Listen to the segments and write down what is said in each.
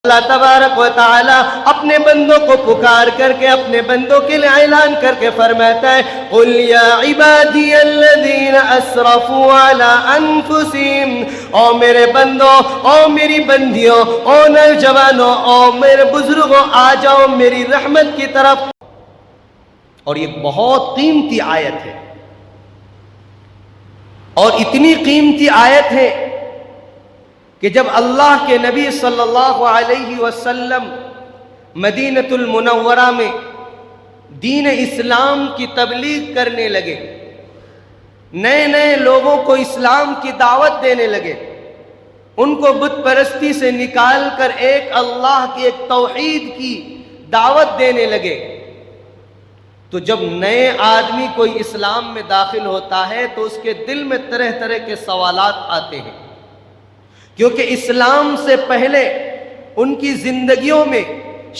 اللہ تبارک و تعالی اپنے بندوں کو پکار کر کے اپنے بندوں کے لیے اعلان کر کے فرماتا ہے قل یا عبادی الذین اسرفوا علی انفسہم، او میرے بندوں، او میری بندیوں، او نوجوانوں، او میرے بزرگوں، آ جاؤ میری رحمت کی طرف۔ اور یہ بہت قیمتی آیت ہے، اور اتنی قیمتی آیت ہے کہ جب اللہ کے نبی صلی اللہ علیہ وسلم مدینۃ المنورہ میں دین اسلام کی تبلیغ کرنے لگے، نئے نئے لوگوں کو اسلام کی دعوت دینے لگے، ان کو بت پرستی سے نکال کر ایک اللہ کی، ایک توحید کی دعوت دینے لگے، تو جب نئے آدمی کوئی اسلام میں داخل ہوتا ہے تو اس کے دل میں طرح طرح کے سوالات آتے ہیں، کیونکہ اسلام سے پہلے ان کی زندگیوں میں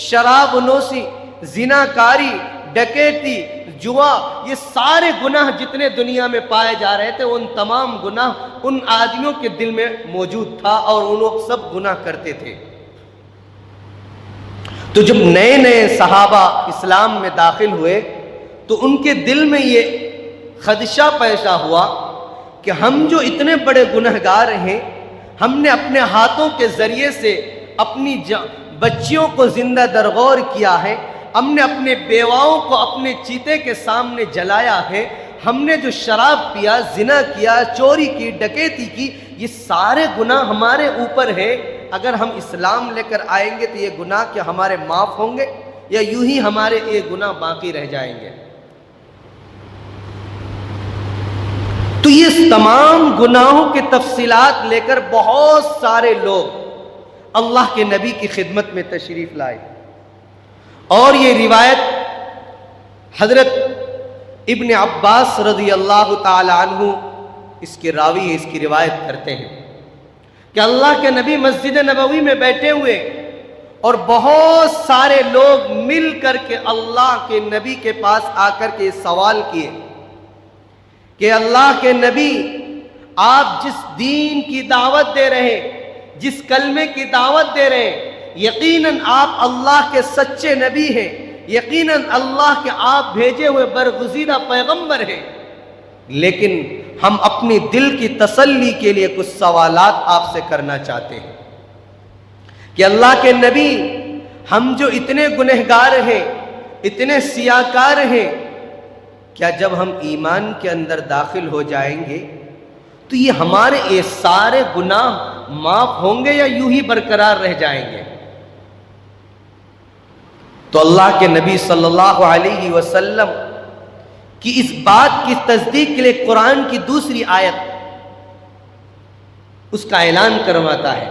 شراب نوشی، زناکاری، ڈکیتی، جوا، یہ سارے گناہ جتنے دنیا میں پائے جا رہے تھے، ان تمام گناہ ان آدمیوں کے دل میں موجود تھا اور وہ لوگ سب گناہ کرتے تھے۔ تو جب نئے نئے صحابہ اسلام میں داخل ہوئے تو ان کے دل میں یہ خدشہ پیدا ہوا کہ ہم جو اتنے بڑے گنہگار ہیں، ہم نے اپنے ہاتھوں کے ذریعے سے اپنی بچیوں کو زندہ درگور کیا ہے، ہم نے اپنے بیواؤں کو اپنے چیتے کے سامنے جلایا ہے، ہم نے جو شراب پیا، زنا کیا، چوری کی، ڈکیتی کی، یہ سارے گناہ ہمارے اوپر ہیں، اگر ہم اسلام لے کر آئیں گے تو یہ گناہ کیا ہمارے معاف ہوں گے یا یوں ہی ہمارے یہ گناہ باقی رہ جائیں گے؟ تو یہ تمام گناہوں کی تفصیلات لے کر بہت سارے لوگ اللہ کے نبی کی خدمت میں تشریف لائے، اور یہ روایت حضرت ابن عباس رضی اللہ تعالی عنہ اس کے راوی ہے، اس کی روایت کرتے ہیں کہ اللہ کے نبی مسجد نبوی میں بیٹھے ہوئے اور بہت سارے لوگ مل کر کے اللہ کے نبی کے پاس آ کر کے سوال کیے کہ اللہ کے نبی، آپ جس دین کی دعوت دے رہے ہیں، جس کلمے کی دعوت دے رہے ہیں، یقیناً آپ اللہ کے سچے نبی ہیں، یقیناً اللہ کے آپ بھیجے ہوئے برگزیدہ پیغمبر ہیں، لیکن ہم اپنی دل کی تسلی کے لیے کچھ سوالات آپ سے کرنا چاہتے ہیں کہ اللہ کے نبی، ہم جو اتنے گنہگار ہیں، اتنے سیاکار ہیں، کیا جب ہم ایمان کے اندر داخل ہو جائیں گے تو یہ ہمارے یہ سارے گناہ معاف ہوں گے یا یوں ہی برقرار رہ جائیں گے؟ تو اللہ کے نبی صلی اللہ علیہ وسلم کی اس بات کی تصدیق کے لیے قرآن کی دوسری آیت اس کا اعلان کرواتا ہے۔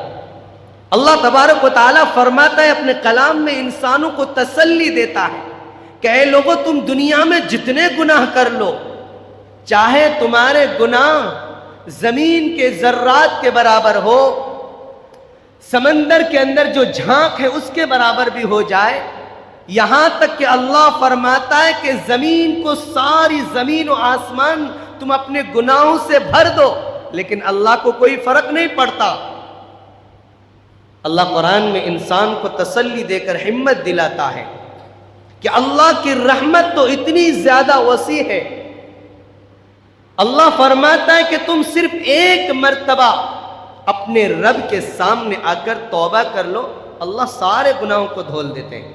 اللہ تبارک و تعالیٰ فرماتا ہے، اپنے کلام میں انسانوں کو تسلی دیتا ہے کہ اے لوگو، تم دنیا میں جتنے گناہ کر لو، چاہے تمہارے گناہ زمین کے ذرات کے برابر ہو، سمندر کے اندر جو جھانک ہے اس کے برابر بھی ہو جائے، یہاں تک کہ اللہ فرماتا ہے کہ زمین کو، ساری زمین و آسمان تم اپنے گناہوں سے بھر دو، لیکن اللہ کو کوئی فرق نہیں پڑتا۔ اللہ قرآن میں انسان کو تسلی دے کر ہمت دلاتا ہے کہ اللہ کی رحمت تو اتنی زیادہ وسیع ہے۔ اللہ فرماتا ہے کہ تم صرف ایک مرتبہ اپنے رب کے سامنے آ کر توبہ کر لو، اللہ سارے گناہوں کو دھول دیتے ہیں۔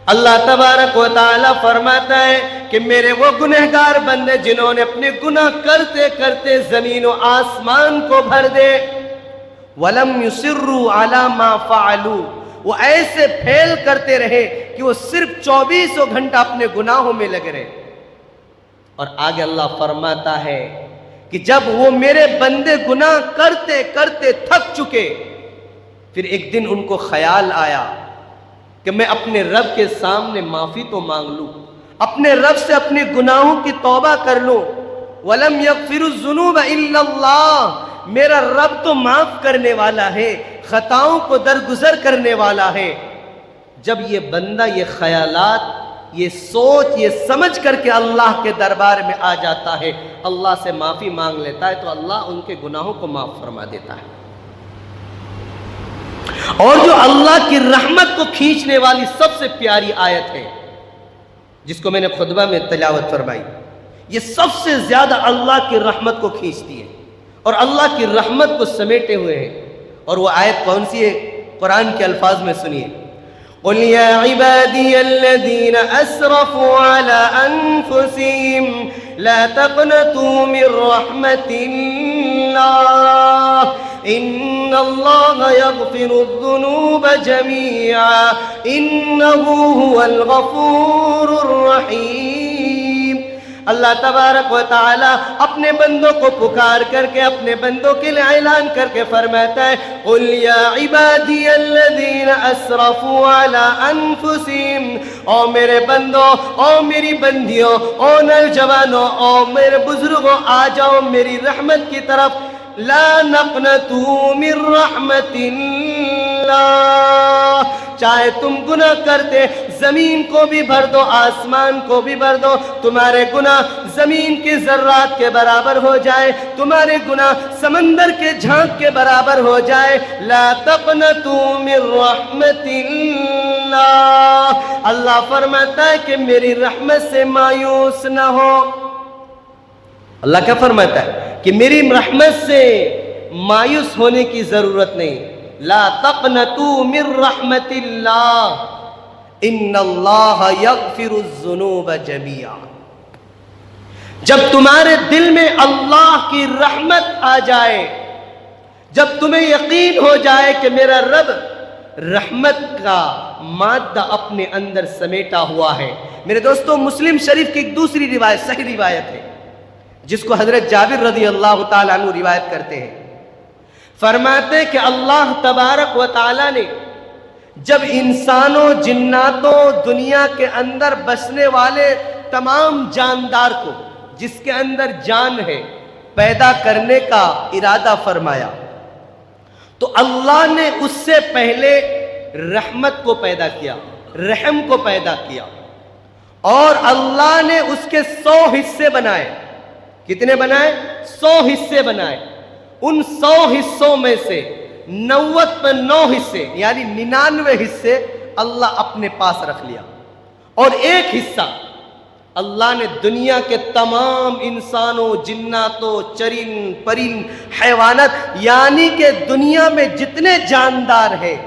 اللہ تبارک و تعالی فرماتا ہے کہ میرے وہ گنہگار بندے جنہوں نے اپنے گناہ کرتے کرتے زمین و آسمان کو بھر دے، وَلَمْ يُصِرُّوا عَلَى مَا فَعَلُوا، وہ ایسے پھیل کرتے رہے کہ وہ صرف 24 گھنٹہ اپنے گناہوں میں لگے رہے۔ اور آگے اللہ فرماتا ہے کہ جب وہ میرے بندے گناہ کرتے کرتے تھک چکے، پھر ایک دن ان کو خیال آیا کہ میں اپنے رب کے سامنے معافی تو مانگ لوں، اپنے رب سے اپنے گناہوں کی توبہ کر لوں۔ وَلَمْ يَغْفِرُ الذُّنُوبَ إِلَّا اللَّهُ، میرا رب تو معاف کرنے والا ہے، خطاؤں کو درگزر کرنے والا ہے۔ جب یہ بندہ یہ خیالات، یہ سوچ، یہ سمجھ کر کے اللہ کے دربار میں آ جاتا ہے، اللہ سے معافی مانگ لیتا ہے، تو اللہ ان کے گناہوں کو معاف فرما دیتا ہے۔ اور جو اللہ کی رحمت کو کھینچنے والی سب سے پیاری آیت ہے جس کو میں نے خطبہ میں تلاوت فرمائی، یہ سب سے زیادہ اللہ کی رحمت کو کھینچتی ہے اور اللہ کی رحمت کو سمیٹے ہوئے ہیں، اور وہ آیت کون سی ہے؟ قرآن کے الفاظ میں سنیے، قُلْ يَا عِبَادِيَ الَّذِينَ أَسْرَفُوا عَلَىٰ أَنفُسِهِمْ لَا تَقْنَطُوا مِن رَّحْمَةِ اللَّهِ إِنَّ اللَّهَ يَغْفِرُ الذُّنُوبَ جَمِيعًا إِنَّهُ هُوَ الْغَفُورُ الرَّحِيمُ۔ اللہ تبارک و تعالی اپنے بندوں کو پکار کر کے اپنے بندوں کے لیے اعلان کر کے فرماتا ہے، قُلْ يَا عِبَادِيَ الَّذِينَ أَسْرَفُوا عَلَىٰ أَنفُسِهِمْ، او میرے بندوں، او میری بندیوں، او نوجوانوں، او میرے بزرگوں، آ جاؤ میری رحمت کی طرف، لا نقنطوا من رحمت اللہ، چاہے تم گناہ کرتے زمین کو بھی بھر دو، آسمان کو بھی بھر دو، تمہارے گناہ زمین کے ذرات کے برابر ہو جائے، تمہارے گناہ سمندر کے جھانک کے برابر ہو جائے، لا تقنطوا من رحمت اللہ، اللہ فرماتا ہے کہ میری رحمت سے مایوس نہ ہو۔ اللہ کیا فرماتا ہے کہ میری رحمت سے مایوس ہونے کی ضرورت نہیں، لا تقنطوا من رحمت اللہ ان اللہ یغفر الذنوب جميعا۔ جب تمہارے دل میں اللہ کی رحمت آ جائے، جب تمہیں یقین ہو جائے کہ میرا رب رحمت کا مادہ اپنے اندر سمیٹا ہوا ہے۔ میرے دوستو، مسلم شریف کی ایک دوسری روایت، صحیح روایت ہے، جس کو حضرت جابر رضی اللہ تعالیٰ عنہ روایت کرتے ہیں، فرماتے کہ اللہ تبارک و تعالیٰ نے جب انسانوں، جناتوں، دنیا کے اندر بسنے والے تمام جاندار کو، جس کے اندر جان ہے، پیدا کرنے کا ارادہ فرمایا، تو اللہ نے اس سے پہلے رحمت کو پیدا کیا، رحم کو پیدا کیا، اور اللہ نے اس کے 100 حصے بنائے۔ کتنے بنائے؟ 100 حصے بنائے۔ ان 100 حصوں میں سے 99 حصے یعنی 99 حصے اللہ اپنے پاس رکھ لیا، اور ایک حصہ اللہ نے دنیا کے تمام انسانوں، جناتوں، چرند پرند، حیوانات، یعنی کہ دنیا میں جتنے جاندار ہیں،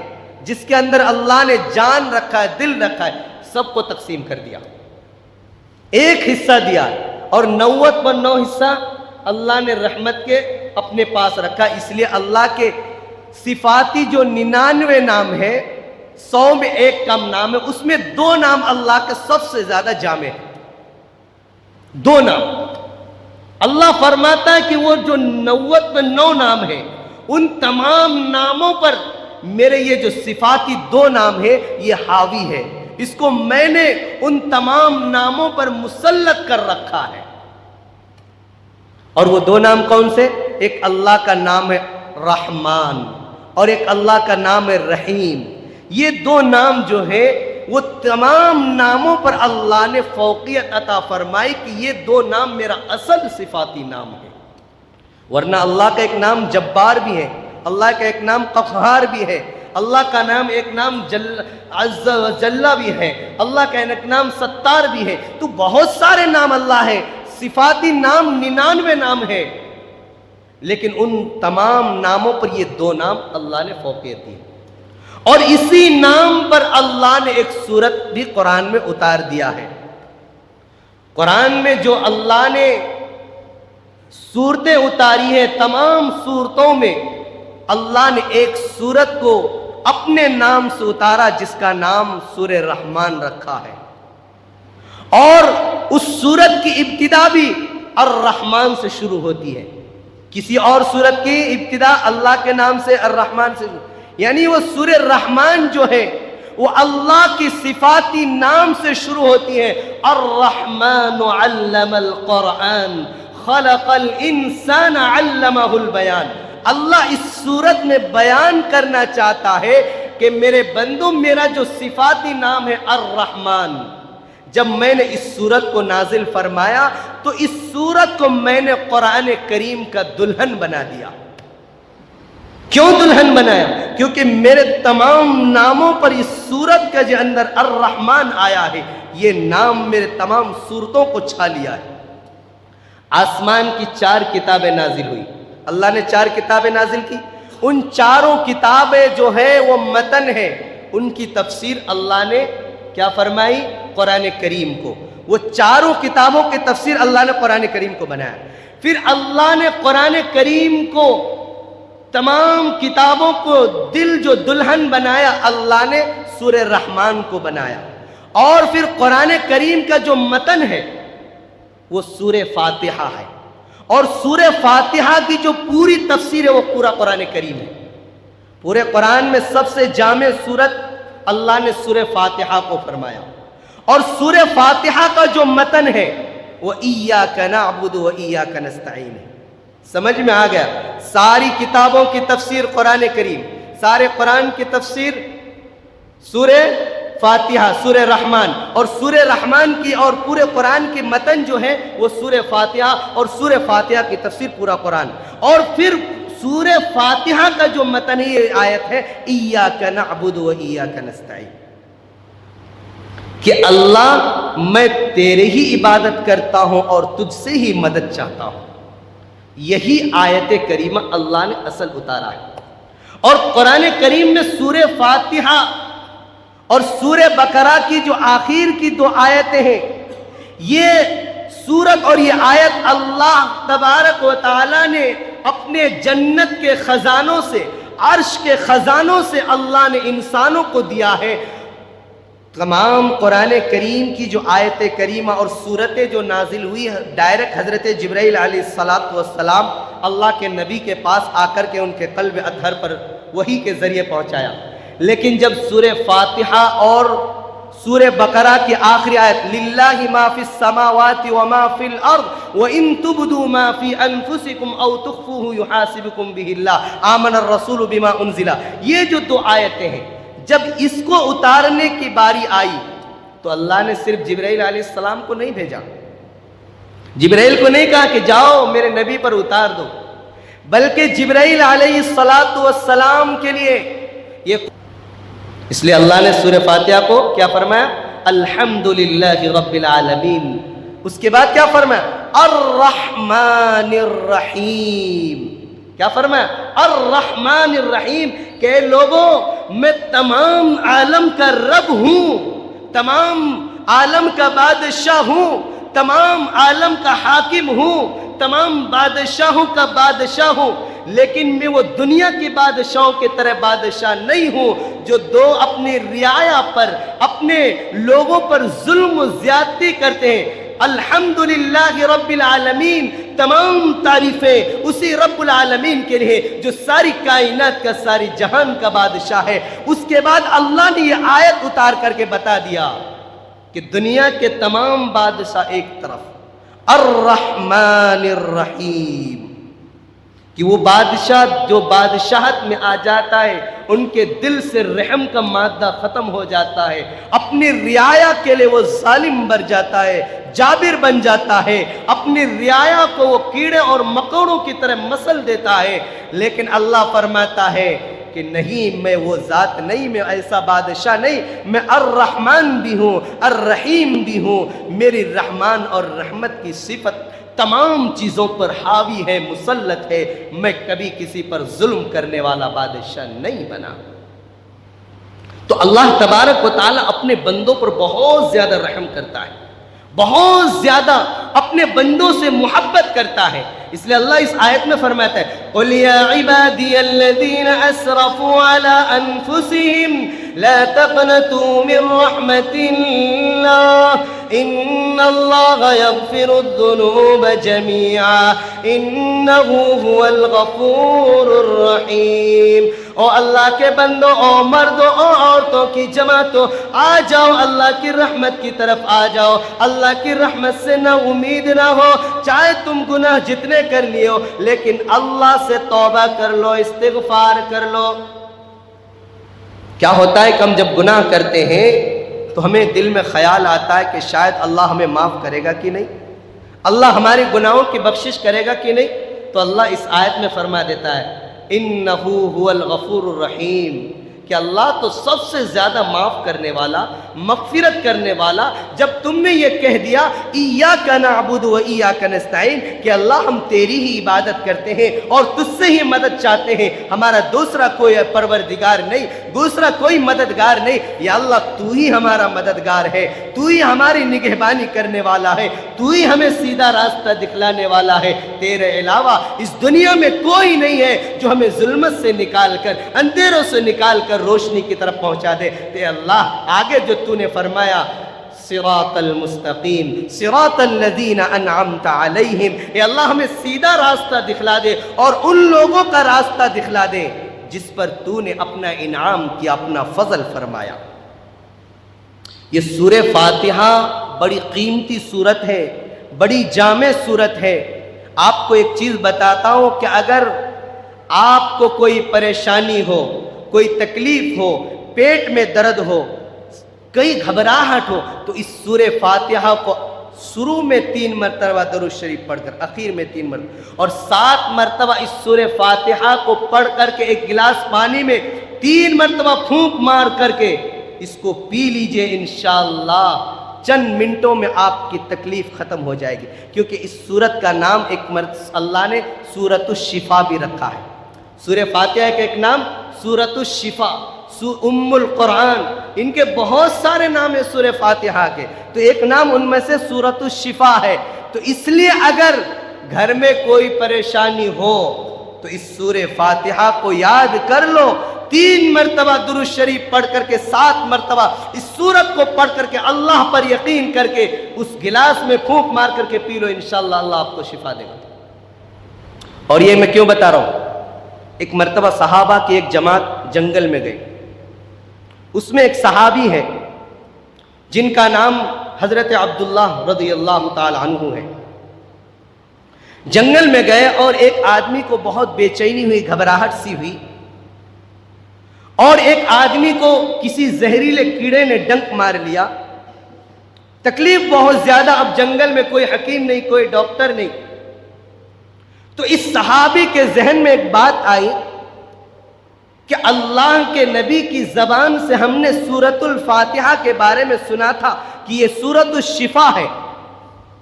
جس کے اندر اللہ نے جان رکھا ہے، دل رکھا ہے، سب کو تقسیم کر دیا، ایک حصہ دیا، اور 99 حصہ اللہ نے رحمت کے اپنے پاس رکھا۔ اس لیے اللہ کے صفاتی جو 99 نام ہے، 100 میں ایک کم نام ہے، اس میں 2 نام اللہ کے سب سے زیادہ جامع ہیں، 2 نام۔ اللہ فرماتا ہے کہ وہ جو 99 نام ہیں، ان تمام ناموں پر میرے یہ جو صفاتی 2 نام ہے یہ حاوی ہے، اس کو میں نے ان تمام ناموں پر مسلط کر رکھا ہے۔ اور وہ 2 نام کون سے؟ ایک اللہ کا نام ہے رحمان، اور ایک اللہ کا نام ہے رحیم۔ یہ 2 نام جو ہے وہ تمام ناموں پر اللہ نے فوقیت عطا فرمائی کہ یہ 2 نام میرا اصل صفاتی نام ہے، ورنہ اللہ کا ایک نام جبار بھی ہے، اللہ کا ایک نام قہار بھی ہے، اللہ کا نام ایک نام عز و جل بھی ہے، اللہ کا ایک نام ستار بھی ہے، تو بہت سارے نام اللہ ہے، صفاتی نام 99 نام ہے، لیکن ان تمام ناموں پر یہ 2 نام اللہ نے فوقیت دی، اور اسی نام پر اللہ نے ایک سورت بھی قرآن میں اتار دیا ہے۔ قرآن میں جو اللہ نے سورتیں اتاری ہیں، تمام سورتوں میں اللہ نے ایک سورت کو اپنے نام سے اتارا جس کا نام سورہ رحمان رکھا ہے، اور اس سورت کی ابتدا بھی الرحمن سے شروع ہوتی ہے۔ کسی اور سورت کی ابتدا اللہ کے نام سے الرحمن سے، یعنی وہ سورہ رحمان جو ہے وہ اللہ کی صفاتی نام سے شروع ہوتی ہے۔ الرحمن علم القرآن خلق الانسان علمہ البیان۔ اللہ اس سورت میں بیان کرنا چاہتا ہے کہ میرے بندو، میرا جو صفاتی نام ہے الرحمن، جب میں نے اس سورت کو نازل فرمایا تو اس سورت کو میں نے قرآن کریم کا دلہن بنا دیا۔ کیوں دلہن بنایا؟ کیونکہ میرے تمام ناموں پر اس سورت کا جو اندر الرحمن آیا ہے، یہ نام میرے تمام سورتوں کو چھا لیا ہے۔ آسمان کی 4 کتابیں نازل ہوئی، اللہ نے 4 کتابیں نازل کی، ان چاروں کتابیں جو ہے وہ متن ہے، ان کی تفسیر اللہ نے کیا فرمائی؟ قرآن کریم کو۔ وہ چاروں کتابوں کی تفسیر اللہ نے قرآن کریم کو بنایا۔ پھر اللہ نے قرآن کریم کو، تمام کتابوں کو دل جو دلہن بنایا، اللہ نے سورہ رحمان کو بنایا۔ اور پھر قرآن کریم کا جو متن ہے وہ سورہ فاتحہ ہے، اور سورہ فاتحہ کی جو پوری تفسیر ہے وہ پورا قرآن کریم ہے۔ پورے قرآن میں سب سے جامع سورت اللہ نے سورہ فاتحہ کو فرمایا، اور سورہ فاتحہ کا جو متن ہے وہ ایاک نعبد و ایاک نستعین ہے۔ سمجھ میں آ گیا؟ ساری کتابوں کی تفسیر قرآن کریم، سارے قرآن کی تفسیر سورہ فاتحہ، سورہ رحمان، اور سورہ رحمان کی اور پورے قرآن کی متن جو ہے وہ سورہ فاتحہ، اور سورہ فاتحہ کی تفسیر پورا قرآن۔ اور پھر سورہ فاتحہ کا جو متن یہ آیت ہے ایاک نعبد و ایاک نستعین، کہ اللہ میں تیرے ہی عبادت کرتا ہوں اور تجھ سے ہی مدد چاہتا ہوں۔ یہی آیت کریمہ اللہ نے اصل اتارا ہے۔ اور قرآن کریم میں سورہ فاتحہ اور سورہ بقرہ کی جو آخر کی 2 آیتیں ہیں، یہ سورت اور یہ آیت اللہ تبارک و تعالی نے اپنے جنت کے خزانوں سے، عرش کے خزانوں سے اللہ نے انسانوں کو دیا ہے۔ تمام قرآن کریم کی جو آیت کریمہ اور سورتیں جو نازل ہوئی، ڈائریکٹ حضرت جبرائیل علیہ السلام اللہ کے نبی کے پاس آ کر کے ان کے قلب اطہر پر وحی کے ذریعے پہنچایا۔ لیکن جب سورہ فاتحہ اور سورہ بقرہ کی آخری آیت للہ ما فی السماوات وما فی الارض وان تبدوا ما فی انفسکم او تخفوہ یحاسبکم بہ اللہ آمن الرسول بما انزل، یہ جو 2 آیتیں ہیں، جب اس کو اتارنے کی باری آئی تو اللہ نے صرف جبرائیل علیہ السلام کو نہیں بھیجا، جبرائیل کو نہیں کہا کہ جاؤ میرے نبی پر اتار دو، بلکہ جبرائیل علیہ السلام کے لیے یہ، اس لیے اللہ نے سورہ فاتحہ کو کیا فرمایا؟ الحمدللہ رب العالمین۔ اس کے بعد کیا فرمایا؟ الرحمن الرحیم۔ کیا فرمایا؟ الرحمن الرحیم، کہ لوگوں میں تمام عالم کا رب ہوں، تمام عالم کا بادشاہ ہوں، تمام عالم کا حاکم ہوں، تمام بادشاہوں کا بادشاہ ہوں، لیکن میں وہ دنیا کے بادشاہوں کی طرح بادشاہ نہیں ہوں جو 2 اپنی رعایا پر، اپنے لوگوں پر ظلم و زیادتی کرتے ہیں۔ الحمدللہ رب العالمین، تمام تعریفیں اسی رب العالمین کے لیے جو ساری کائنات کا، ساری جہان کا بادشاہ ہے۔ اس کے بعد اللہ نے یہ آیت اتار کر کے بتا دیا کہ دنیا کے تمام بادشاہ ایک طرف، الرحمن الرحیم، کہ وہ بادشاہ جو بادشاہت میں آ جاتا ہے ان کے دل سے رحم کا مادہ ختم ہو جاتا ہے، اپنی رعایا کے لیے وہ ظالم بن جاتا ہے، جابر بن جاتا ہے، اپنی رعایا کو وہ کیڑے اور مکوڑوں کی طرح مسل دیتا ہے۔ لیکن اللہ فرماتا ہے کہ نہیں، میں وہ ذات نہیں، میں ایسا بادشاہ نہیں، میں الرحمن بھی ہوں، الرحیم بھی ہوں، میری رحمان اور رحمت کی صفت تمام چیزوں پر حاوی ہے، مسلط ہے، میں کبھی کسی پر ظلم کرنے والا بادشاہ نہیں بنا۔ تو اللہ تبارک و تعالی اپنے بندوں پر بہت زیادہ رحم کرتا ہے، بہت زیادہ اپنے بندوں سے محبت کرتا ہے۔ اس لیے اللہ اس آیت میں فرماتا ہے قُلْ يَا عِبَادِيَ الَّذِينَ أَسْرَفُوا عَلَىٰ أَنفُسِهِمْ لَا تَقْنَطُوا مِنْ رَحْمَةِ اللَّهِ إِنَّ اللَّهَ يَغْفِرُ الذُّنُوبَ جَمِيعًا إِنَّهُ هُوَ الْغَفُورُ الرَّحِيمُ۔ او اللہ کے بندو، او مردوں، او عورتوں کی جماعتوں، آ جاؤ اللہ کی رحمت کی طرف آ جاؤ، اللہ کی رحمت سے نہ امید نہ ہو، چاہے تم گناہ جتنے کر لیے ہو لیکن اللہ سے توبہ کر لو، استغفار کر لو۔ کیا ہوتا ہے کہ ہم جب گناہ کرتے ہیں تو ہمیں دل میں خیال آتا ہے کہ شاید اللہ ہمیں معاف کرے گا کہ نہیں، اللہ ہمارے گناہوں کی بخشش کرے گا کہ نہیں، تو اللہ اس آیت میں فرما دیتا ہے انہو هو الغفور الرحیم، کہ اللہ تو سب سے زیادہ معاف کرنے والا، مغفرت کرنے والا۔ جب تم نے یہ کہہ دیا ایاک نعبد و ایاک نستعین، کہ اللہ ہم تیری ہی عبادت کرتے ہیں اور تجھ سے ہی مدد چاہتے ہیں، ہمارا دوسرا کوئی پروردگار نہیں، دوسرا کوئی مددگار نہیں، یا اللہ تو ہی ہمارا مددگار ہے، تو ہی ہماری نگہبانی کرنے والا ہے، تو ہی ہمیں سیدھا راستہ دکھلانے والا ہے، تیرے علاوہ اس دنیا میں کوئی نہیں ہے جو ہمیں ظلمت سے نکال کر، اندھیروں سے نکال کر روشنی کی طرف پہنچا دے۔ تے اللہ آگے جو تو نے فرمایا صراط المستقیم صراط الذین انعمت علیہم، اے اللہ ہمیں سیدھا راستہ دکھلا دے اور ان لوگوں کا راستہ دکھلا دے جس پر تو نے اپنا انعام کیا، اپنا فضل فرمایا۔ یہ سورہ فاتحہ بڑی قیمتی سورت ہے، بڑی جامع سورت ہے۔ آپ کو ایک چیز بتاتا ہوں کہ اگر آپ کو کوئی پریشانی ہو، کوئی تکلیف ہو، پیٹ میں درد ہو، کئی گھبراہٹ ہو، تو اس سورہ فاتحہ کو شروع میں 3 مرتبہ درود شریف پڑھ کر، اخیر میں 3 مرتبہ، اور 7 مرتبہ اس سورہ فاتحہ کو پڑھ کر کے ایک گلاس پانی میں 3 مرتبہ پھونک مار کر کے اس کو پی لیجئے، انشاءاللہ چند منٹوں میں آپ کی تکلیف ختم ہو جائے گی، کیونکہ اس سورت کا نام اللہ نے سورۃ الشفا بھی رکھا ہے۔ سورہ فاتحہ کا ایک نام سورۃ الشفا، ام القرآن، ان کے بہت سارے نام ہیں سورہ فاتحہ کے، تو ایک نام ان میں سے سورۃ الشفا ہے۔ تو اس لیے اگر گھر میں کوئی پریشانی ہو تو اس سورہ فاتحہ کو یاد کر لو، 3 مرتبہ درود شریف پڑھ کر کے 7 مرتبہ اس سورت کو پڑھ کر کے اللہ پر یقین کر کے اس گلاس میں پھونک مار کر کے پی لو، انشاءاللہ اللہ آپ کو شفا دے گا۔ اور یہ میں کیوں بتا رہا ہوں؟ ایک مرتبہ صحابہ کی ایک جماعت جنگل میں گئی، اس میں ایک صحابی ہے جن کا نام حضرت عبداللہ رضی اللہ تعالی عنہ ہے۔ جنگل میں گئے اور ایک آدمی کو بہت بے چینی ہوئی، گھبراہٹ سی ہوئی، اور ایک آدمی کو کسی زہریلے کیڑے نے ڈنک مار لیا، تکلیف بہت زیادہ، اب جنگل میں کوئی حکیم نہیں، کوئی ڈاکٹر نہیں۔ تو اس صحابی کے ذہن میں ایک بات آئی کہ اللہ کے نبی کی زبان سے ہم نے سورۃ الفاتحہ کے بارے میں سنا تھا کہ یہ سورۃ الشفا ہے،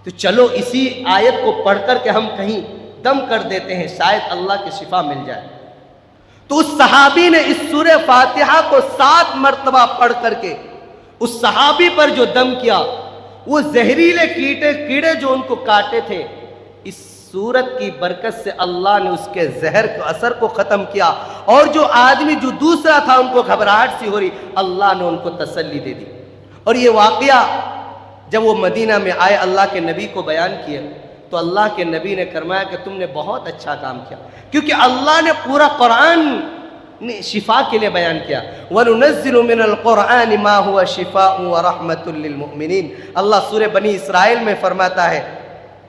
تو چلو اسی آیت کو پڑھ کر کے ہم کہیں دم کر دیتے ہیں، شاید اللہ کی شفا مل جائے۔ تو اس صحابی نے اس سورہ فاتحہ کو 7 مرتبہ پڑھ کر کے اس صحابی پر جو دم کیا، وہ زہریلے کیڑے جو ان کو کاٹے تھے، اس سورت کی برکت سے اللہ نے اس کے زہر کے اثر کو ختم کیا، اور جو آدمی جو دوسرا تھا ان کو گھبراہٹ سی ہو رہی، اللہ نے ان کو تسلی دے دی۔ اور یہ واقعہ جب وہ مدینہ میں آئے، اللہ کے نبی کو بیان کیا، تو اللہ کے نبی نے فرمایا کہ تم نے بہت اچھا کام کیا، کیونکہ اللہ نے پورا قرآن نے شفا کے لیے بیان کیا۔ وَنُنَزِّلُ مِنَ الْقُرْآنِ مَا هُوَ شِفَاءٌ وَرَحْمَةٌ لِّلْمُؤْمِنِينَ۔ اللہ سورہ بنی اسرائیل میں فرماتا ہے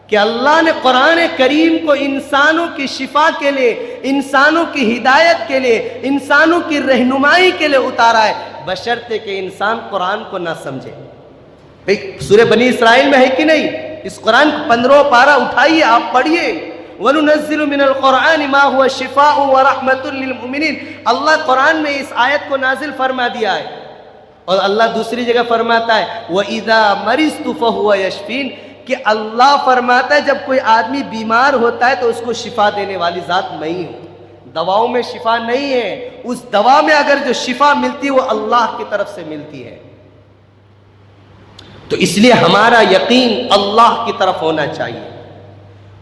کہ اللہ نے قرآن کریم کو انسانوں کی شفا کے لیے، انسانوں کی ہدایت کے لیے، انسانوں کی رہنمائی کے لیے اتارا ہے، بشرطے کہ انسان قرآن کو نہ سمجھے۔ سورہ بنی اسرائیل میں ہے کہ نہیں؟ اس قرآن 15 پارہ اٹھائیے، آپ پڑھیے، وَنُنَزِّلُ مِنَ الْقُرْآنِ مَا هُوَ شِفَاءٌ وَرَحْمَةٌ لِّلْمُؤْمِنِينَ۔ اللہ قرآن میں اس آیت کو نازل فرما دیا ہے، اور اللہ دوسری جگہ فرماتا ہے وَإِذَا مَرِضْتُ فَهُوَ يَشْفِينِ، کہ اللہ فرماتا ہے جب کوئی آدمی بیمار ہوتا ہے تو اس کو شفا دینے والی ذات میں ہی ہوں، دواؤں میں شفا نہیں ہے، اس دوا میں اگر جو شفا ملتی ہے وہ اللہ کی طرف سے ملتی ہے۔ تو اس لیے ہمارا یقین اللہ کی طرف ہونا چاہیے۔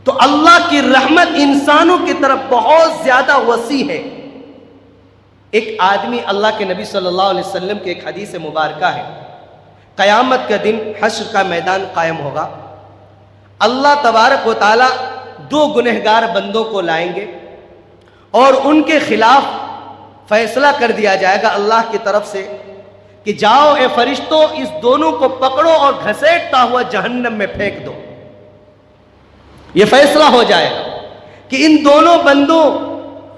تو اللہ کی رحمت انسانوں کی طرف بہت زیادہ وسیع ہے۔ ایک آدمی، اللہ کے نبی صلی اللہ علیہ وسلم کی ایک حدیث مبارکہ ہے، قیامت کا دن حشر کا میدان قائم ہوگا، اللہ تبارک و تعالیٰ 2 گنہگار بندوں کو لائیں گے اور ان کے خلاف فیصلہ کر دیا جائے گا اللہ کی طرف سے کہ جاؤ اے فرشتوں، اس دونوں کو پکڑو اور گھسیٹتا ہوا جہنم میں پھینک دو۔ یہ فیصلہ ہو جائے گا کہ ان دونوں بندوں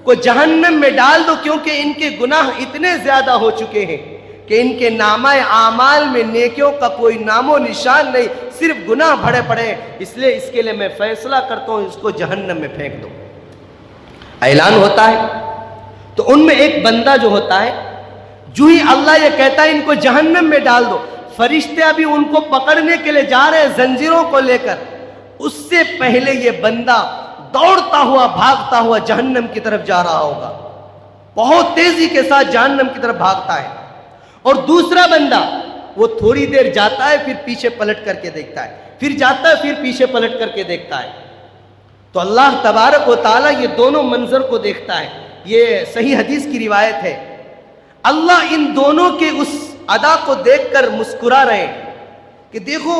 کو جہنم میں ڈال دو، کیونکہ ان کے گناہ اتنے زیادہ ہو چکے ہیں کہ ان کے نامہ اعمال میں نیکیوں کا کوئی نام و نشان نہیں، صرف گناہ بھرے پڑے ہیں، اس لیے اس کے لیے میں فیصلہ کرتا ہوں اس کو جہنم میں پھینک دو۔ اعلان ہوتا ہے تو ان میں ایک بندہ جو ہوتا ہے، جو ہی اللہ یہ کہتا ہے ان کو جہنم میں ڈال دو، فرشتے ابھی ان کو پکڑنے کے لیے جا رہے ہیں زنجیروں کو لے کر، اس سے پہلے یہ بندہ دوڑتا ہوا بھاگتا ہوا جہنم کی طرف جا رہا ہوگا، بہت تیزی کے ساتھ جہنم کی طرف بھاگتا ہے۔ اور دوسرا بندہ وہ تھوڑی دیر جاتا ہے، پھر پیچھے پلٹ کر کے دیکھتا ہے، پھر جاتا ہے، پھر پیچھے پلٹ کر کے دیکھتا ہے۔ تو اللہ تبارک و تعالیٰ یہ دونوں منظر کو دیکھتا ہے، یہ صحیح حدیث کی روایت ہے۔ اللہ ان دونوں کے اس ادا کو دیکھ کر مسکرا رہے ہیں کہ دیکھو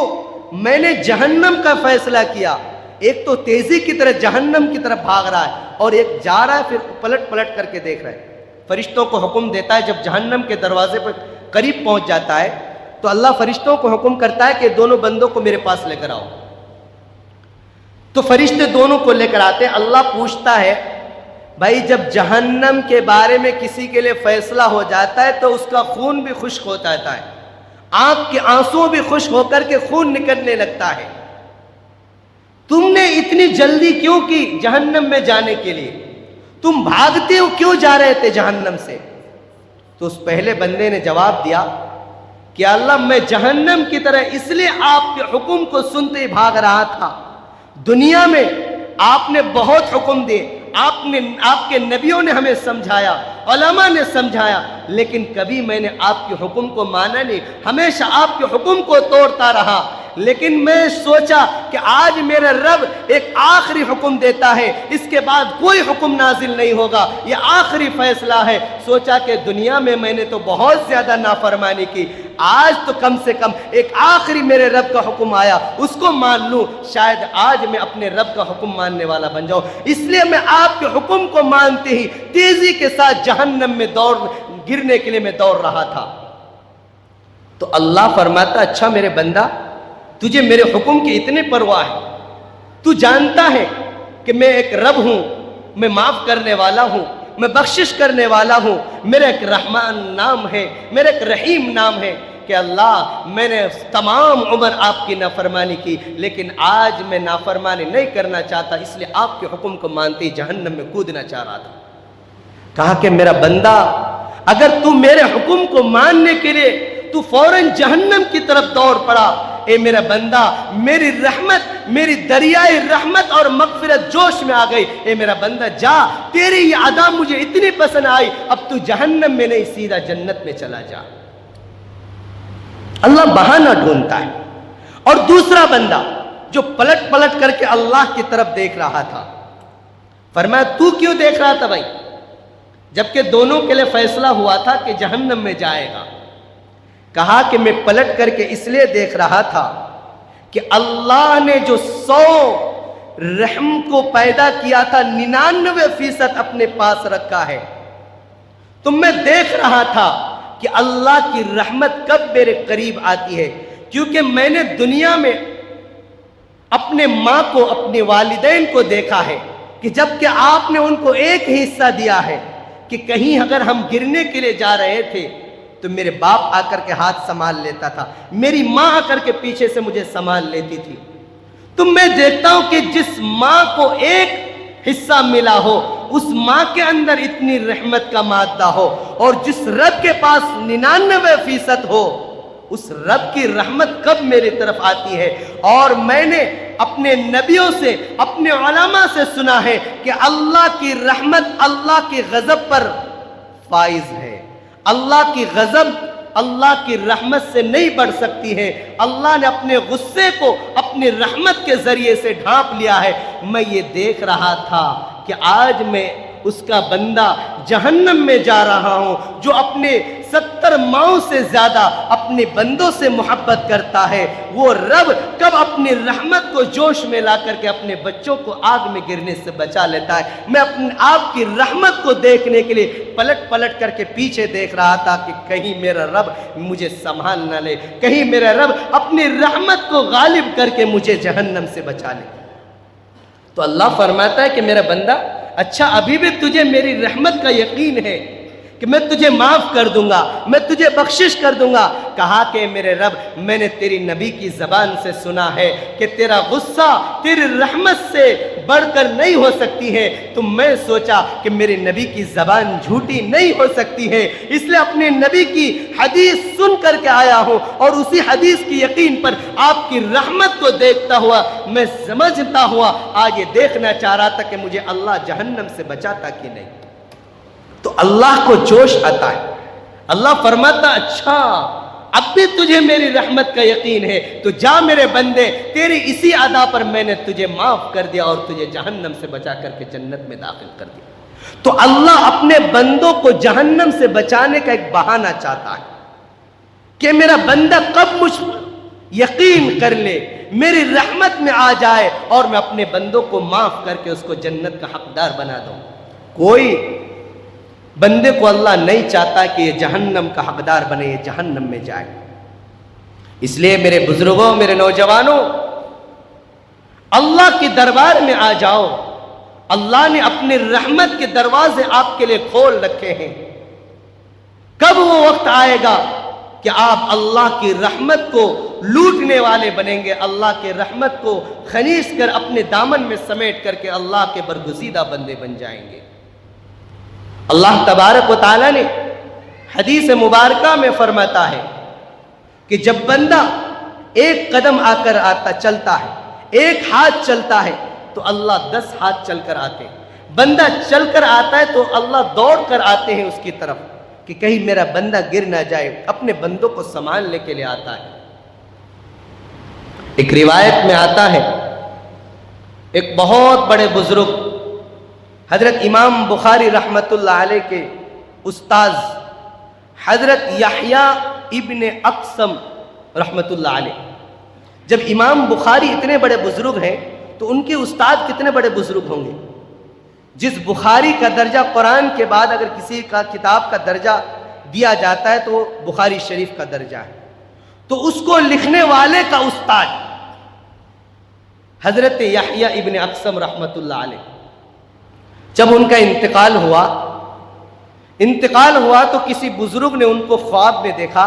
میں نے جہنم کا فیصلہ کیا، ایک تو تیزی کی طرح جہنم کی طرف بھاگ رہا ہے اور ایک جا رہا ہے پھر پلٹ پلٹ کر کے دیکھ رہا ہے۔ فرشتوں کو حکم دیتا ہے، جب جہنم کے دروازے پر قریب پہنچ جاتا ہے تو اللہ فرشتوں کو حکم کرتا ہے کہ دونوں بندوں کو میرے پاس لے کر آؤ۔ تو فرشتے دونوں کو لے کر آتے ہیں۔ اللہ پوچھتا ہے بھائی جب جہنم کے بارے میں کسی کے لیے فیصلہ ہو جاتا ہے تو اس کا خون بھی خشک ہو جاتا ہے، آنکھ کے آنسو بھی خشک ہو کر کے خون نکلنے لگتا ہے، تم نے اتنی جلدی کیوں کی جہنم میں جانے کے لیے؟ تم بھاگتے ہو کیوں جا رہے تھے جہنم سے؟ تو اس پہلے بندے نے جواب دیا کہ اللہ میں جہنم کی طرح اس لیے آپ کے حکم کو سنتے ہی بھاگ رہا تھا۔ دنیا میں آپ نے بہت حکم دیے، آپ کے نبیوں نے ہمیں سمجھایا، علماء نے سمجھایا، لیکن کبھی میں نے آپ کے حکم کو مانا نہیں، ہمیشہ آپ کے حکم کو توڑتا رہا۔ لیکن میں سوچا کہ آج میرا رب ایک آخری حکم دیتا ہے، اس کے بعد کوئی حکم نازل نہیں ہوگا، یہ آخری فیصلہ ہے۔ سوچا کہ دنیا میں میں نے تو بہت زیادہ نافرمانی کی، آج تو کم سے کم ایک آخری میرے رب کا حکم آیا، اس کو مان لوں، شاید آج میں اپنے رب کا حکم ماننے والا بن جاؤں۔ اس لیے میں آپ کے حکم کو مانتے ہی تیزی کے ساتھ جہنم میں گرنے کے لیے میں دوڑ رہا تھا۔ تو اللہ فرماتا اچھا میرے بندہ، تجھے میرے حکم کی اتنے پرواہ ہے، تو جانتا ہے کہ میں ایک رب ہوں، میں معاف کرنے والا ہوں، میں بخشش کرنے والا ہوں، میرا ایک رحمان نام ہے، میرا ایک رحیم نام ہے کہ اللہ میں نے تمام عمر آپ کی نافرمانی کی، لیکن آج میں نافرمانی نہیں کرنا چاہتا، اس لیے آپ کے حکم کو مانتے ہی جہنم میں کودنا چاہ رہا تھا۔ کہا کہ میرا بندہ اگر تو میرے حکم کو ماننے کے لیے تو فوراً جہنم کی طرف دوڑ پڑا، اے میرا بندہ میری رحمت، میری دریائے رحمت اور مغفرت جوش میں آ گئی، اے میرا بندہ جا، تیری یہ ادا مجھے اتنی پسند آئی، اب تو جہنم میں نہیں سیدھا جنت میں چلا جا۔ اللہ بہانہ ڈھونڈتا ہے۔ اور دوسرا بندہ جو پلٹ پلٹ کر کے اللہ کی طرف دیکھ رہا تھا، فرمایا تو کیوں دیکھ رہا تھا بھائی؟ جبکہ دونوں کے لیے فیصلہ ہوا تھا کہ جہنم میں جائے گا۔ کہا کہ میں پلٹ کر کے اس لیے دیکھ رہا تھا کہ اللہ نے جو 100 رحم کو پیدا کیا تھا 99% اپنے پاس رکھا ہے، تو میں دیکھ رہا تھا کہ اللہ کی رحمت کب میرے قریب آتی ہے، کیونکہ میں نے دنیا میں اپنے ماں کو، اپنے والدین کو دیکھا ہے کہ جبکہ آپ نے ان کو ایک ہی حصہ دیا ہے کہ کہیں اگر ہم گرنے کے لیے جا رہے تھے تو میرے باپ آ کر کے ہاتھ سنبھال لیتا تھا، میری ماں آ کر کے پیچھے سے مجھے سنبھال لیتی تھی۔ تو میں دیکھتا ہوں کہ جس ماں کو ایک حصہ ملا ہو، اس ماں کے اندر اتنی رحمت کا مادہ ہو، اور جس رب کے پاس 99% ہو، اس رب کی رحمت کب میری طرف آتی ہے۔ اور میں نے اپنے نبیوں سے، اپنے علماء سے سنا ہے کہ اللہ کی رحمت اللہ کی غضب پر فائز ہے، اللہ کی غضب اللہ کی رحمت سے نہیں بڑھ سکتی ہے۔ اللہ نے اپنے غصے کو اپنی رحمت کے ذریعے سے ڈھانپ لیا ہے۔ میں یہ دیکھ رہا تھا کہ آج میں اس کا بندہ جہنم میں جا رہا ہوں، جو اپنے 70 ماؤں سے زیادہ اپنے بندوں سے محبت کرتا ہے، وہ رب کب اپنی رحمت کو جوش میں لا کر کے اپنے بچوں کو آگ میں گرنے سے بچا لیتا ہے۔ میں اپنے آپ کی رحمت کو دیکھنے کے لیے پلٹ پلٹ کر کے پیچھے دیکھ رہا تھا کہ کہیں میرا رب مجھے سنبھال نہ لے، کہیں میرا رب اپنی رحمت کو غالب کر کے مجھے جہنم سے بچا لے۔ تو اللہ فرماتا ہے کہ میرا بندہ اچھا ابھی بھی تجھے میری رحمت کا یقین ہے کہ میں تجھے معاف کر دوں گا، میں تجھے بخشش کر دوں گا۔ کہا کہ میرے رب، میں نے تیری نبی کی زبان سے سنا ہے کہ تیرا غصہ تیری رحمت سے بڑھ کر نہیں ہو سکتی ہے، تو میں سوچا کہ میرے نبی کی زبان جھوٹی نہیں ہو سکتی ہے، اس لیے اپنے نبی کی حدیث سن کر کے آیا ہوں، اور اسی حدیث کی یقین پر آپ کی رحمت کو دیکھتا ہوا میں سمجھتا ہوا آج یہ دیکھنا چاہ رہا تھا کہ مجھے اللہ جہنم سے بچاتا کہ نہیں۔ تو اللہ کو جوش آتا ہے، اللہ فرماتا اچھا اب بھی تجھے میری رحمت کا یقین ہے تو جا میرے بندے، تیری اسی ادا پر میں نے تجھے معاف کر دیا اور تجھے جہنم سے بچا کر کے جنت میں داخل کر دیا۔ تو اللہ اپنے بندوں کو جہنم سے بچانے کا ایک بہانہ چاہتا ہے کہ میرا بندہ کب مجھ یقین کر لے، میری رحمت میں آ جائے اور میں اپنے بندوں کو معاف کر کے اس کو جنت کا حقدار بنا دوں۔ کوئی بندے کو اللہ نہیں چاہتا کہ یہ جہنم کا حقدار بنے، یہ جہنم میں جائے۔ اس لیے میرے بزرگوں، میرے نوجوانوں، اللہ کے دربار میں آ جاؤ۔ اللہ نے اپنے رحمت کے دروازے آپ کے لیے کھول رکھے ہیں۔ کب وہ وقت آئے گا کہ آپ اللہ کی رحمت کو لوٹنے والے بنیں گے، اللہ کے رحمت کو خنیس کر اپنے دامن میں سمیٹ کر کے اللہ کے برگزیدہ بندے بن جائیں گے۔ اللہ تبارک و تعالیٰ نے حدیث مبارکہ میں فرماتا ہے کہ جب بندہ ایک قدم آ کر چلتا ہے، ایک ہاتھ چلتا ہے تو اللہ 10 ہاتھ چل کر آتے ہیں۔ بندہ چل کر آتا ہے تو اللہ دوڑ کر آتے ہیں اس کی طرف کہ کہیں میرا بندہ گر نہ جائے، اپنے بندوں کو سنبھالنے کے لیے آتا ہے۔ ایک روایت میں آتا ہے ایک بہت بڑے بزرگ حضرت امام بخاری رحمت اللہ علیہ کے استاذ حضرت یحییٰ ابن اقسم رحمت اللہ علیہ، جب امام بخاری اتنے بڑے بزرگ ہیں تو ان کے استاد کتنے بڑے بزرگ ہوں گے۔ جس بخاری کا درجہ قرآن کے بعد اگر کسی کا کتاب کا درجہ دیا جاتا ہے تو وہ بخاری شریف کا درجہ ہے، تو اس کو لکھنے والے کا استاد حضرت یحییٰ ابن اقسم رحمت اللہ علیہ، جب ان کا انتقال ہوا تو کسی بزرگ نے ان کو خواب میں دیکھا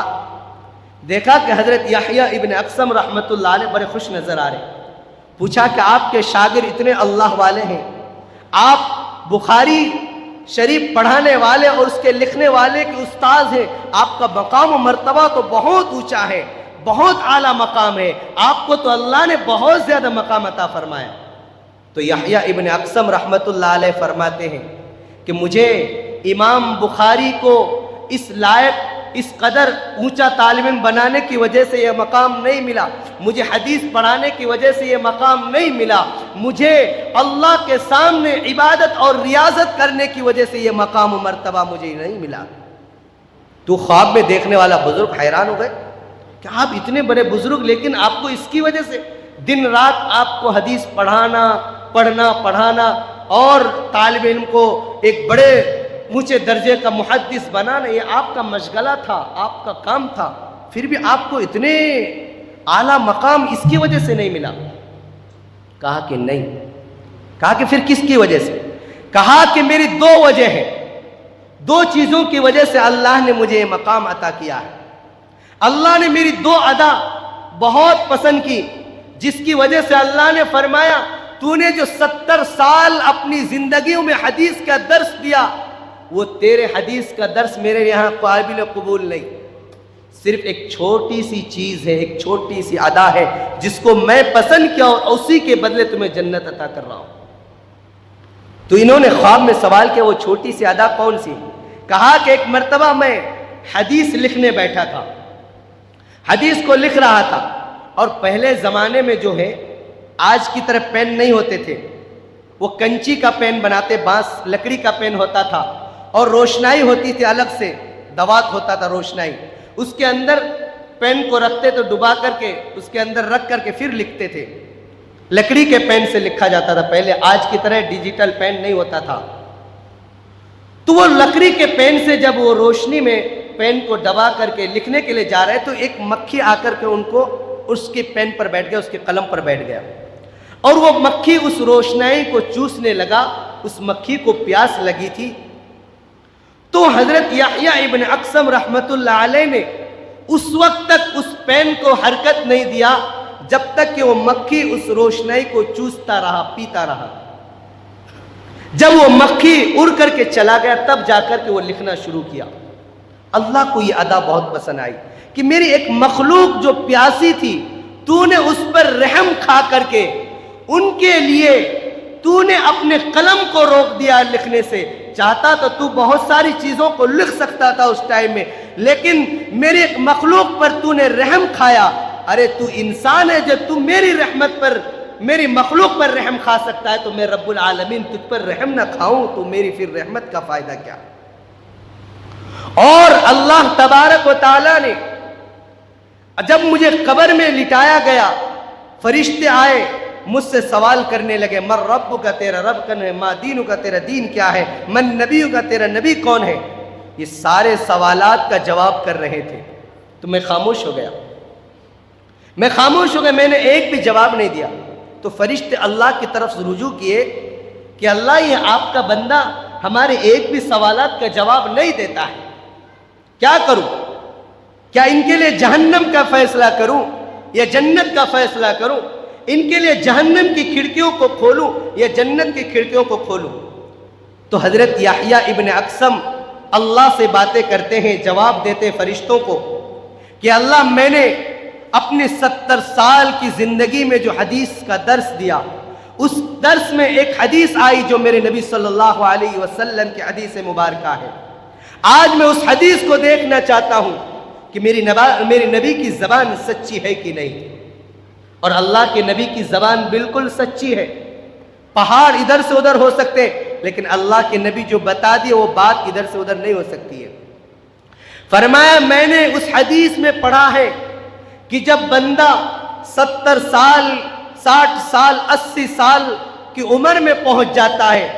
کہ حضرت یحییٰ ابن اقسم رحمت اللہ علیہ بڑے خوش نظر آ رہے۔ پوچھا کہ آپ کے شاگرد اتنے اللہ والے ہیں، آپ بخاری شریف پڑھانے والے اور اس کے لکھنے والے کے استاذ ہیں، آپ کا مقام و مرتبہ تو بہت اونچا ہے، بہت اعلیٰ مقام ہے، آپ کو تو اللہ نے بہت زیادہ مقام عطا فرمایا۔ تو یحییٰ ابن اقسم رحمت اللہ علیہ فرماتے ہیں کہ مجھے امام بخاری کو اس لائق، اس قدر اونچا طالب علم بنانے کی وجہ سے یہ مقام نہیں ملا، مجھے حدیث پڑھانے کی وجہ سے یہ مقام نہیں ملا، مجھے اللہ کے سامنے عبادت اور ریاضت کرنے کی وجہ سے یہ مقام و مرتبہ مجھے نہیں ملا۔ تو خواب میں دیکھنے والا بزرگ حیران ہو گئے کہ آپ اتنے بڑے بزرگ، لیکن آپ کو اس کی وجہ سے دن رات آپ کو حدیث پڑھانا اور طالب علم کو ایک بڑے اونچے درجے کا محدث بنانا، یہ آپ کا مشغلہ تھا، آپ کا کام تھا، پھر بھی آپ کو اتنے اعلیٰ مقام اس کی وجہ سے نہیں ملا؟ کہا کہ نہیں۔ کہا کہ پھر کس کی وجہ سے؟ کہا کہ میری 2 وجہ ہیں، 2 چیزوں کی وجہ سے اللہ نے مجھے یہ مقام عطا کیا ہے۔ اللہ نے میری 2 ادا بہت پسند کی، جس کی وجہ سے اللہ نے فرمایا تو نے جو 70 سال اپنی زندگیوں میں حدیث کا درس دیا، وہ تیرے حدیث کا درس میرے یہاں قابل قبول نہیں، صرف ایک چھوٹی سی چیز ہے، ایک چھوٹی سی ادا ہے جس کو میں پسند کیا اور اسی کے بدلے تمہیں جنت عطا کر رہا ہوں۔ تو انہوں نے خواب میں سوال کیا وہ چھوٹی سی ادا کون سی؟ کہا کہ ایک مرتبہ میں حدیث لکھنے بیٹھا تھا، حدیث کو لکھ رہا تھا، اور پہلے زمانے میں جو ہے آج کی طرح پین نہیں ہوتے تھے، وہ کنچی کا پین بناتے، بانس لکڑی کا پین ہوتا تھا، اور روشنائی ہوتی تھی الگ سے، دوات ہوتا تھا روشنائی، اس کے اندر پین کو رکھتے تو ڈبا کر کے اس کے اندر رکھ کر کے پھر لکھتے تھے، لکڑی کے پین سے لکھا جاتا تھا پہلے، آج کی طرح ڈیجیٹل پین نہیں ہوتا تھا۔ تو وہ لکڑی کے پین سے جب وہ روشنی میں پین کو دبا کر کے لکھنے کے لیے جا رہے تو ایک مکھی آ کر کے ان کو اس کے پین پر بیٹھ گیا، اس کے قلم پر بیٹھ گیا، اور وہ مکھی اس روشنائی کو چوسنے لگا، اس مکھی کو پیاس لگی تھی، تو حضرت یحییٰ ابن اقسم رحمت اللہ علیہ نے اس وقت تک اس پین کو حرکت نہیں دیا جب تک کہ وہ مکھی اس روشنائی کو چوستا رہا، پیتا رہا۔ جب وہ مکھی اڑ کر کے چلا گیا تب جا کر کے وہ لکھنا شروع کیا۔ اللہ کو یہ ادا بہت پسند آئی کہ میری ایک مخلوق جو پیاسی تھی، تو نے اس پر رحم کھا کر کے ان کے لیے تو نے اپنے قلم کو روک دیا لکھنے سے۔ چاہتا تو بہت ساری چیزوں کو لکھ سکتا تھا اس ٹائم میں، لیکن میری ایک مخلوق پر تو نے رحم کھایا۔ ارے تو انسان ہے، جب تو میری رحمت پر، میری مخلوق پر رحم کھا سکتا ہے تو میں رب العالمین تجھ پر رحم نہ کھاؤں تو میری پھر رحمت کا فائدہ کیا؟ اور اللہ تبارک و تعالیٰ نے جب مجھے قبر میں لٹایا گیا، فرشتے آئے مجھ سے سوال کرنے لگے، من رب کا تیرا رب کون ہے، ما دین کا تیرا دین کیا ہے، من نبی کا تیرا نبی کون ہے۔ یہ سارے سوالات کا جواب کر رہے تھے تو میں خاموش ہو گیا، میں نے ایک بھی جواب نہیں دیا۔ تو فرشتے اللہ کی طرف رجوع کیے کہ اللہ یہ آپ کا بندہ ہمارے ایک بھی سوالات کا جواب نہیں دیتا ہے، کیا کروں؟ کیا ان کے لیے جہنم کا فیصلہ کروں یا جنت کا فیصلہ کروں؟ ان کے لیے جہنم کی کھڑکیوں کو کھولوں یا جنت کی کھڑکیوں کو کھولوں؟ تو حضرت یحییٰ ابن اقسم اللہ سے باتیں کرتے ہیں، جواب دیتے فرشتوں کو کہ اللہ میں نے اپنے 70 سال کی زندگی میں جو حدیث کا درس دیا، اس درس میں ایک حدیث آئی جو میرے نبی صلی اللہ علیہ وسلم کی حدیث مبارکہ ہے۔ آج میں اس حدیث کو دیکھنا چاہتا ہوں کہ میری نبی کی زبان سچی ہے کہ نہیں۔ اور اللہ کے نبی کی زبان بالکل سچی ہے۔ پہاڑ ادھر سے ادھر ہو سکتے لیکن اللہ کے نبی جو بتا دیے وہ بات ادھر سے ادھر نہیں ہو سکتی ہے۔ فرمایا میں نے اس حدیث میں پڑھا ہے کہ جب بندہ 70 سال 60 سال 80 سال کی عمر میں پہنچ جاتا ہے،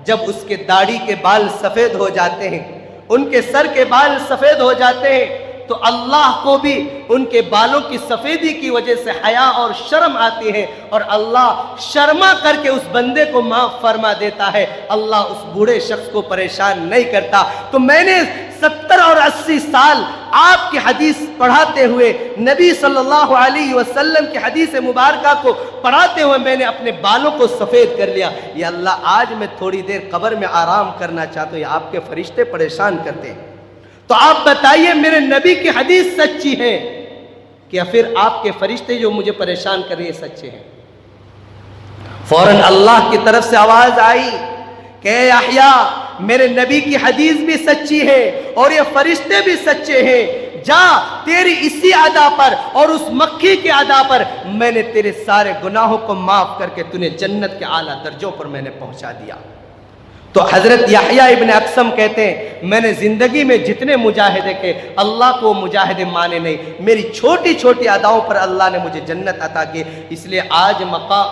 جب اس کے داڑھی کے بال سفید ہو جاتے ہیں، ان کے سر کے بال سفید ہو جاتے ہیں، تو اللہ کو بھی ان کے بالوں کی سفیدی کی وجہ سے حیا اور شرم آتی ہے، اور اللہ شرما کر کے اس بندے کو معاف فرما دیتا ہے۔ اللہ اس بوڑھے شخص کو پریشان نہیں کرتا۔ تو میں نے 70 اور 80 سال آپ کی حدیث پڑھاتے ہوئے، نبی صلی اللہ علیہ وسلم کی حدیث مبارکہ کو پڑھاتے ہوئے میں نے اپنے بالوں کو سفید کر لیا۔ یا اللہ آج میں تھوڑی دیر قبر میں آرام کرنا چاہتا ہوں، یا آپ کے فرشتے پریشان کرتے ہیں۔ تو آپ بتائیے میرے نبی کی حدیث سچی ہے کہ پھر آپ کے فرشتے جو مجھے پریشان کر رہے ہیں سچے ہیں؟ فوراً اللہ کی طرف سے آواز آئی کہ اے یحییٰ میرے نبی کی حدیث بھی سچی ہے اور یہ فرشتے بھی سچے ہیں، جا تیری اسی ادا پر اور اس مکھی کے ادا پر میں نے تیرے سارے گناہوں کو معاف کر کے تُنہیں جنت کے اعلیٰ درجوں پر میں نے پہنچا دیا۔ تو حضرت یحییٰ ابن اقسم کہتے ہیں میں نے زندگی میں جتنے مجاہدے کے اللہ کو مجاہدے مانے نہیں، میری چھوٹی چھوٹی اداؤں پر اللہ نے مجھے جنت عطا کی۔ اس لیے آج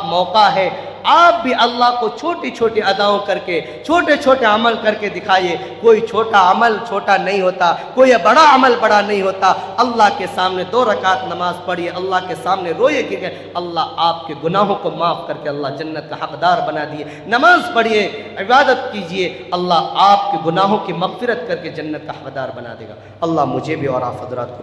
موقع ہے آپ بھی اللہ کو چھوٹی چھوٹی اداؤں کر کے، چھوٹے چھوٹے عمل کر کے دکھائیے۔ کوئی چھوٹا عمل چھوٹا نہیں ہوتا، کوئی بڑا عمل بڑا نہیں ہوتا۔ اللہ کے سامنے 2 رکعت نماز پڑھیے، اللہ کے سامنے روئے کہ اللہ آپ کے گناہوں کو معاف کر کے اللہ جنت کا حقدار بنا دیے۔ نماز پڑھیے، عبادت کیجئے، اللہ آپ کے گناہوں کی مغفرت کر کے جنت کا حقدار بنا دے گا۔ اللہ مجھے بھی اور آپ حضرات کو